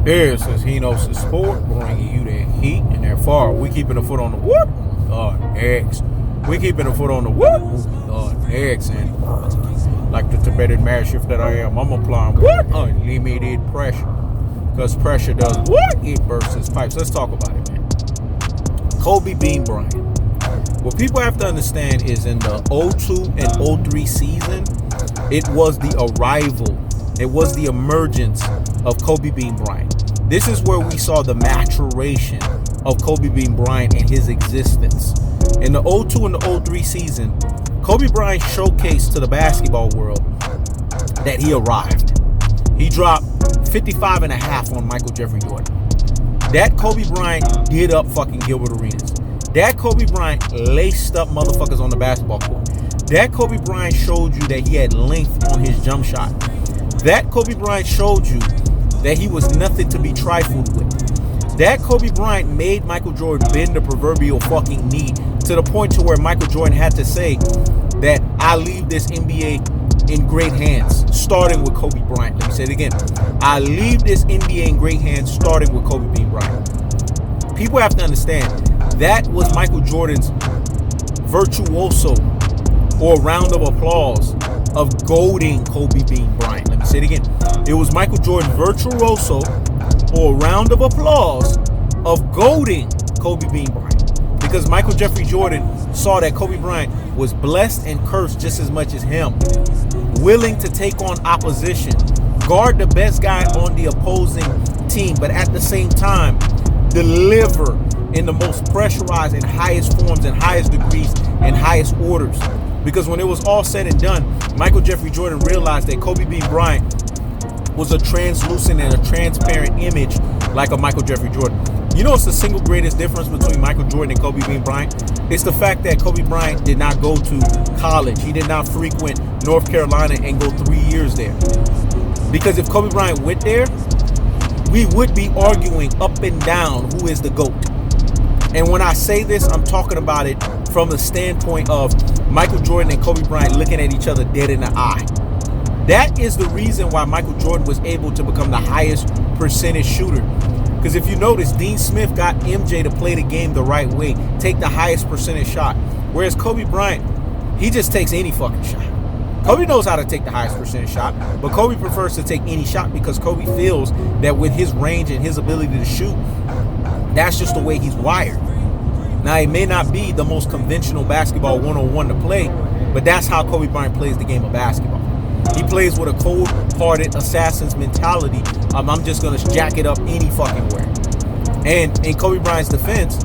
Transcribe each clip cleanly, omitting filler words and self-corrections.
This is Hino's Sport, bringing you that heat and that far. We keeping the foot on the whoop. X. We keeping the foot on the whoop. X. And like the Tibetan Mastiff that I am, I'm applying what? Unlimited pressure. Because pressure does what? It bursts its pipes. Let's talk about it, man. Kobe Bean Bryant. What people have to understand is in the 02 and 03 season, it was the arrival. It was the emergence of Kobe Bean Bryant. This is where we saw the maturation of Kobe Bean Bryant and his existence. In the 02 and the 03 season, Kobe Bryant showcased to the basketball world that he arrived. He dropped 55 and a half on Michael Jeffrey Jordan. That Kobe Bryant did up fucking Gilbert Arenas. That Kobe Bryant laced up motherfuckers on the basketball court. That Kobe Bryant showed you that he had length on his jump shot. That Kobe Bryant showed you that he was nothing to be trifled with. That Kobe Bryant made Michael Jordan bend the proverbial fucking knee to the point to where Michael Jordan had to say that I leave this NBA in great hands, starting with Kobe Bryant. Let me say it again. I leave this NBA in great hands, starting with Kobe Bean Bryant. People have to understand, that was Michael Jordan's virtuoso or round of applause of goading Kobe Bean Bryant. Let me say it again. It was Michael Jordan's virtuoso or round of applause of goading Kobe Bean Bryant. Because Michael Jeffrey Jordan saw that Kobe Bryant was blessed and cursed just as much as him. Willing to take on opposition, guard the best guy on the opposing team, but at the same time, deliver in the most pressurized and highest forms and highest degrees and highest orders. Because when it was all said and done, Michael Jeffrey Jordan realized that Kobe Bean Bryant was a translucent and a transparent image like a Michael Jeffrey Jordan. You know what's the single greatest difference between Michael Jordan and Kobe Bean Bryant? It's the fact that Kobe Bryant did not go to college. He did not frequent North Carolina and go 3 years there. Because if Kobe Bryant went there, we would be arguing up and down who is the GOAT. And when I say this, I'm talking about it from the standpoint of Michael Jordan and Kobe Bryant looking at each other dead in the eye. That is the reason why Michael Jordan was able to become the highest percentage shooter. Because if you notice, Dean Smith got MJ to play the game the right way, take the highest percentage shot. Whereas Kobe Bryant, he just takes any fucking shot. Kobe knows how to take the highest percentage shot, but Kobe prefers to take any shot because Kobe feels that with his range and his ability to shoot, that's just the way he's wired. Now, it may not be the most conventional basketball 101 to play, but that's how Kobe Bryant plays the game of basketball. He plays with a cold-hearted assassin's mentality. I'm just going to jack it up any fucking where. And in Kobe Bryant's defense,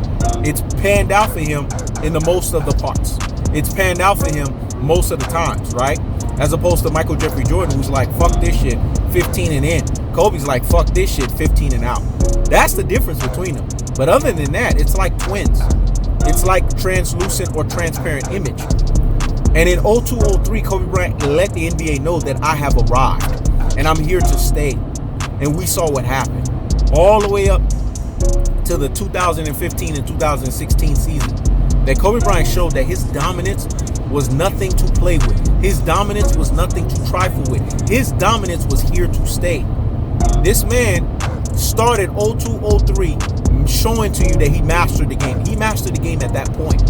it's panned out for him in the most of the parts. It's panned out for him most of the times, right? As opposed to Michael Jeffrey Jordan, who's like, fuck this shit, 15 and in. Kobe's like, fuck this shit, 15 and out. That's the difference between them. But other than that, it's like twins. It's like translucent or transparent image. And in 02-03, Kobe Bryant let the NBA know that I have arrived and I'm here to stay. And we saw what happened. All the way up to the 2015 and 2016 season, that Kobe Bryant showed that his dominance was nothing to play with. His dominance was nothing to trifle with. His dominance was here to stay. This man started 02-03 showing to you that he mastered the game. He mastered the game at that point.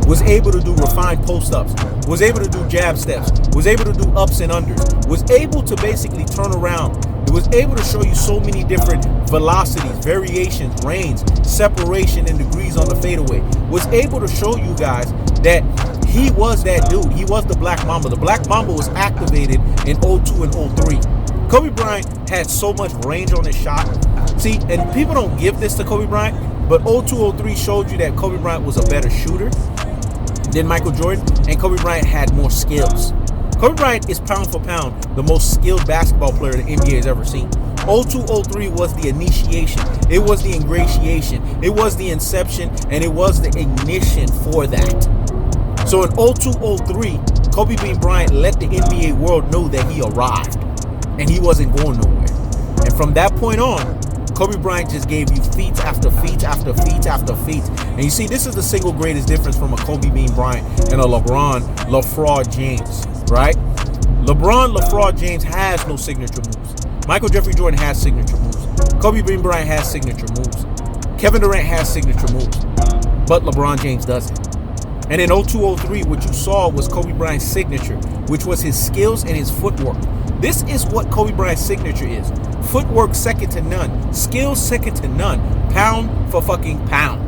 Was able to do refined post-ups. Was able to do jab steps. Was able to do ups and unders. Was able to basically turn around. It was able to show you so many different velocities, variations, range, separation, and degrees on the fadeaway. Was able to show you guys that he was that dude. He was the Black Mamba. The Black Mamba was activated in 02 and 03. Kobe Bryant had so much range on his shot. See, and people don't give this to Kobe Bryant, but 02-03 showed you that Kobe Bryant was a better shooter than Michael Jordan, and Kobe Bryant had more skills. Kobe Bryant is pound for pound the most skilled basketball player the NBA has ever seen. 02-03 was the initiation. It was the ingratiation. It was the inception, and it was the ignition for that. So in 02-03, Kobe Bean Bryant let the NBA world know that he arrived, and he wasn't going nowhere. And from that point on, Kobe Bryant just gave you feats after feats after feats after feats. And you see, this is the single greatest difference from a Kobe Bean Bryant and a LeBron LaFraud James, right? LeBron LaFraud James has no signature moves. Michael Jeffrey Jordan has signature moves. Kobe Bryant has signature moves. Kevin Durant has signature moves. But LeBron James doesn't. And in 02-03, what you saw was Kobe Bryant's signature, which was his skills and his footwork. This is what Kobe Bryant's signature is. Footwork second to none. Skills second to none. Pound for fucking pound.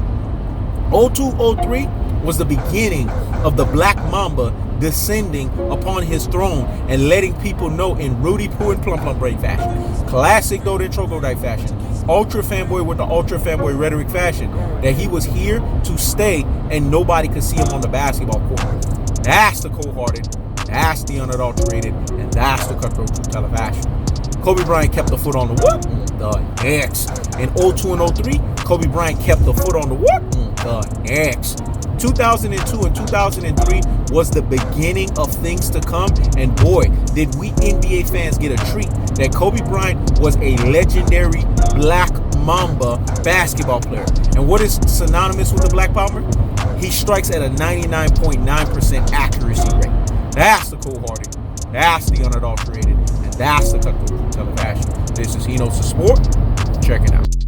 02-03 was the beginning of the Black Mamba descending upon his throne and letting people know in Rudy Poo and Plum Plum Break fashion, classic Doe and Troglodyte fashion, ultra fanboy with the ultra fanboy rhetoric fashion, that he was here to stay and nobody could see him on the basketball court. That's the cold-hearted, that's the unadulterated, and that's the cutthroat true teller fashion. Kobe Bryant kept the foot on the what? The X. In 02 and 03, Kobe Bryant kept the foot on the what? The X. 2002 and 2003 was the beginning of things to come, and boy, did we NBA fans get a treat that Kobe Bryant was a legendary Black Mamba basketball player. And what is synonymous with the Black Mamba? He strikes at a 99.9% accuracy rate. That's the cold-hearted, that's the unadulterated, and that's the cutthroat teller fashion. This is He Knows the Sport. Check it out.